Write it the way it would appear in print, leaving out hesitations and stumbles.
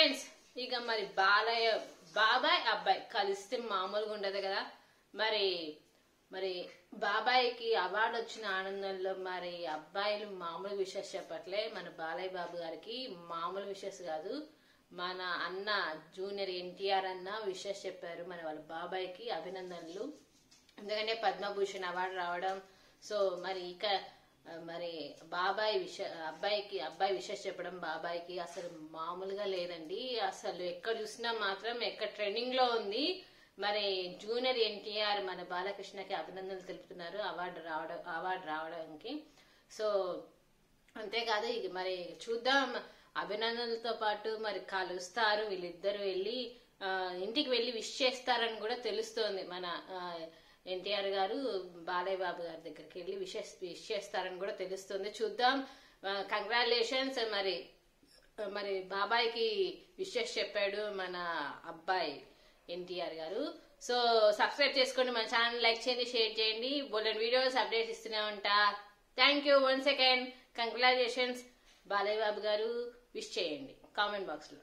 Friends ఇక మరి బాబాయ్ అబ్బాయి కలిస్తే మామూలుగా ఉండదు కదా. మరి మరి బాబాయ్కి అవార్డు వచ్చిన ఆనందంలో మరి అబ్బాయిలు మామూలు విషయాలు చెప్పట్లే. మన బాలయ్య బాబు గారికి మామూలు విషయాలు కాదు, మన అన్న జూనియర్ ఎన్టీఆర్ అన్న విషయాలు చెప్పారు. మన వాళ్ళ బాబాయ్కి అభినందనలు, ఎందుకంటే పద్మభూషణ్ అవార్డు రావడం. సో మరి ఇక మరి అబ్బాయి విషయం చెప్పడం బాబాయ్కి అసలు మామూలుగా లేదండి. అసలు ఎక్కడ చూసినా మాత్రం ఎక్కడ ట్రెండింగ్ లో ఉంది. మరి జూనియర్ ఎన్టీఆర్ మన బాలకృష్ణకి అభినందనలు తెలుపుతున్నారు అవార్డు రావడానికి. సో అంతేకాదు ఇక మరి చూద్దాం, అభినందనలతో పాటు మరి కలుస్తారు వీళ్ళిద్దరు, ఇంటికి వెళ్ళి విష్ చేస్తారని కూడా తెలుస్తోంది. మన ఎన్టీఆర్ గారు బాలయ్య బాబు గారి దగ్గరికి వెళ్ళి విష్ చేస్తారని కూడా తెలుస్తుంది. చూద్దాం. కంగ్రాచులేషన్స్. మరి బాబాయ్కి విషెస్ చెప్పాడు మన అబ్బాయి ఎన్టీఆర్ గారు. సో సబ్స్క్రైబ్ చేసుకోండి, మన ఛానల్ లైక్ చేయండి, షేర్ చేయండి. బోల్డెన్ వీడియోస్ అప్డేట్స్ ఇస్తూనే ఉంటా. Thank you once again. Congratulations Balayya Babu గారు. విష్ చేయండి కామెంట్ బాక్స్ లో.